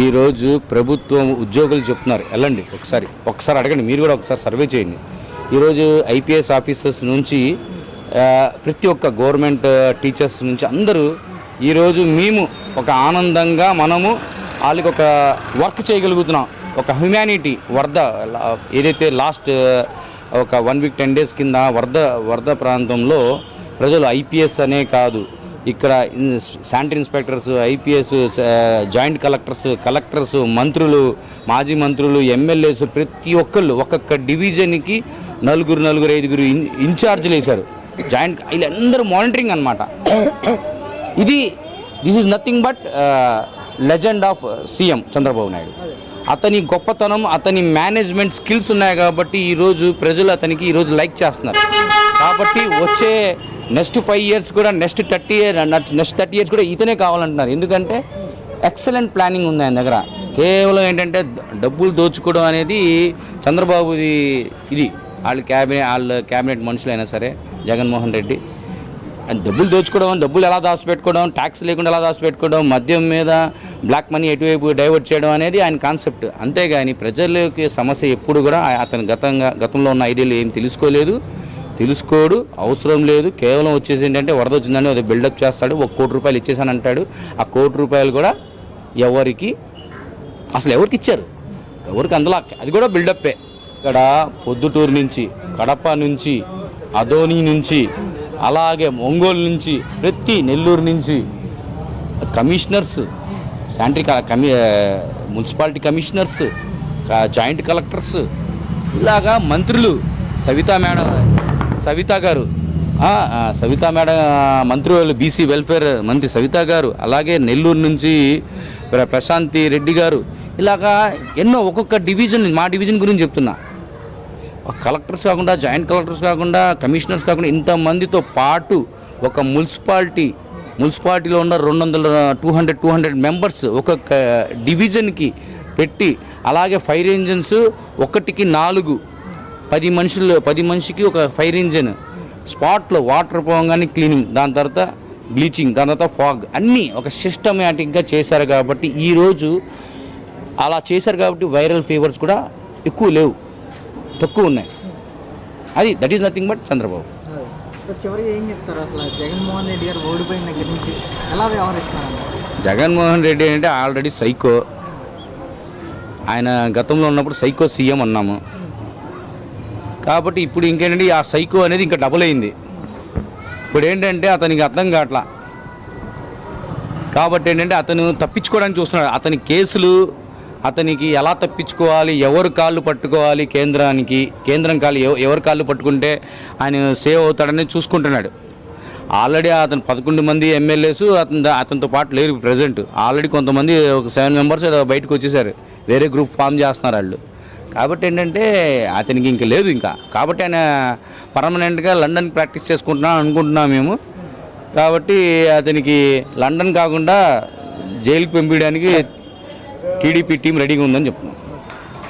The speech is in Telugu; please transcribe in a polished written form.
ఈరోజు ప్రభుత్వం ఉద్యోగులు చెప్తున్నారు వెళ్ళండి ఒకసారి అడగండి, మీరు కూడా ఒకసారి సర్వే చేయండి. ఈరోజు ఐపీఎస్ ఆఫీసర్స్ నుంచి ప్రతి ఒక్క గవర్నమెంట్ టీచర్స్ నుంచి అందరూ ఈరోజు మేము ఒక ఆనందంగా మనము వాళ్ళకి ఒక వర్క్ చేయగలుగుతున్నాం. ఒక హ్యుమానిటీ వరద ఏదైతే లాస్ట్ ఒక 1 వీక్ 10 డేస్ కింద వరద ప్రాంతంలో ప్రజలు ఐపీఎస్ అనే కాదు, ఇక్కడ sanitary inspectors, IPS, joint collectors, మంత్రులు, మాజీ మంత్రులు, ఎమ్మెల్యేస్ ప్రతి ఒక్కళ్ళు ఒక్కొక్క డివిజన్కి 4-5 ఇన్ఛార్జీలు వేశారు. జాయింట్ వీళ్ళందరూ మానిటరింగ్ అనమాట. This is nothing but legend of CM Chandrababu Naidu. అతని గొప్పతనం, అతని మేనేజ్మెంట్ స్కిల్స్ ఉన్నాయి కాబట్టి ఈరోజు ప్రజలు అతనికి ఈరోజు లైక్ చేస్తున్నారు. కాబట్టి వచ్చే నెక్స్ట్ 5 ఇయర్స్ కూడా నెక్స్ట్ 30 ఇయర్స్ కూడా ఇతనే కావాలంటున్నారు. ఎందుకంటే ఎక్సలెంట్ ప్లానింగ్ ఉంది ఆయన దగ్గర. కేవలం ఏంటంటే డబ్బులు దోచుకోవడం అనేది చంద్రబాబుది. ఇది వాళ్ళ క్యాబినెట్ మనుషులైనా సరే, జగన్మోహన్ రెడ్డి డబ్బులు దోచుకోవడం, డబ్బులు ఎలా దాచిపెట్టుకోవడం, ట్యాక్స్ లేకుండా ఎలా దాచిపెట్టుకోవడం, మద్యం మీద బ్లాక్ మనీ ఎటువైపు డైవర్ట్ చేయడం అనేది ఆయన కాన్సెప్ట్. అంతేగాని ప్రజలకి సమస్య ఎప్పుడు కూడా అతను గతంలో ఉన్న 5 ఏళ్ళు ఏం తెలుసుకోడు, అవసరం లేదు. కేవలం వచ్చేసి ఏంటంటే వరద వచ్చిందని అది బిల్డప్ చేస్తాడు, 1 కోటి రూపాయలు ఇచ్చేసాను అంటాడు. ఆ 1 కోటి రూపాయలు కూడా ఎవరికి ఇచ్చారు, ఎవరికి అందులో అది కూడా బిల్డప్పే. ఇక్కడ పొద్దుటూరు నుంచి, కడప నుంచి, అదోని నుంచి, అలాగే ఒంగోలు నుంచి, ప్రతి నెల్లూరు నుంచి commissioners, municipality commissioners, joint collectors, ఇలాగా మంత్రులు, సవితా గారు మంత్రి వాళ్ళు, బీసీ వెల్ఫేర్ మంత్రి సవితా గారు, అలాగే నెల్లూరు నుంచి ప్రశాంతి రెడ్డి గారు, ఇలాగా ఎన్నో ఒక్కొక్క డివిజన్, మా డివిజన్ గురించి చెప్తున్నా, కలెక్టర్స్ కాకుండా, జాయింట్ కలెక్టర్స్ కాకుండా, కమిషనర్స్ కాకుండా ఇంతమందితో పాటు ఒక మున్సిపాలిటీలో ఉన్న 200 మెంబర్స్ ఒక్కొక్క డివిజన్కి పెట్టి, అలాగే ఫైర్ ఇంజన్స్ 1కి 4, 10 మనిషికి ఒక ఫైర్ ఇంజన్, స్పాట్లో వాటర్ పోగానే క్లీనింగ్, దాని తర్వాత బ్లీచింగ్, దాని తర్వాత ఫాగ్, అన్నీ ఒక సిస్టమేటిక్గా చేశారు. కాబట్టి ఈరోజు అలా చేశారు కాబట్టి వైరల్ ఫీవర్స్ కూడా ఎక్కువ లేవు, తక్కువ ఉన్నాయి. That is nothing but Chandrababu. చివరికి ఏం చెప్తారు అసలు జగన్మోహన్ రెడ్డి గారు ఓడిపోయిన దగ్గర నుంచి ఎలా వ్యవహరిస్తున్నారు? జగన్మోహన్ రెడ్డి అంటే ఆల్రెడీ సైకో. ఆయన గతంలో ఉన్నప్పుడు సైకో సీఎం అన్నాము. కాబట్టి ఇప్పుడు ఇంకేంటంటే ఆ సైకో అనేది ఇంకా డబుల్ అయింది. ఇప్పుడు ఏంటంటే అతనికి అర్థం కావట్లా. కాబట్టి ఏంటంటే అతను తప్పించుకోవడానికి చూస్తున్నాడు. అతని కేసులు, అతనికి ఎలా తప్పించుకోవాలి, ఎవరు కాళ్ళు పట్టుకోవాలి, కేంద్రం కాళ్ళు ఎవరు కాళ్ళు పట్టుకుంటే ఆయన సేవ్ అవుతాడని చూసుకుంటున్నాడు. ఆల్రెడీ అతను 11 మంది ఎమ్మెల్యేస్ అతనితో పాటు లేరు ప్రజెంట్. ఆల్రెడీ కొంతమంది ఒక 7 మెంబర్స్ బయటకు వచ్చేసారు, వేరే గ్రూప్ ఫామ్ చేస్తున్నారు వాళ్ళు. కాబట్టి ఏంటంటే అతనికి ఇంకా లేదు ఇంకా. కాబట్టి ఆయన పర్మనెంట్గా లండన్ ప్రాక్టీస్ అనుకుంటున్నాం మేము. కాబట్టి అతనికి లండన్ కాకుండా జైలుకి పంపించడానికి టీడీపీ టీం రెడీగా ఉందని చెప్తున్నాం.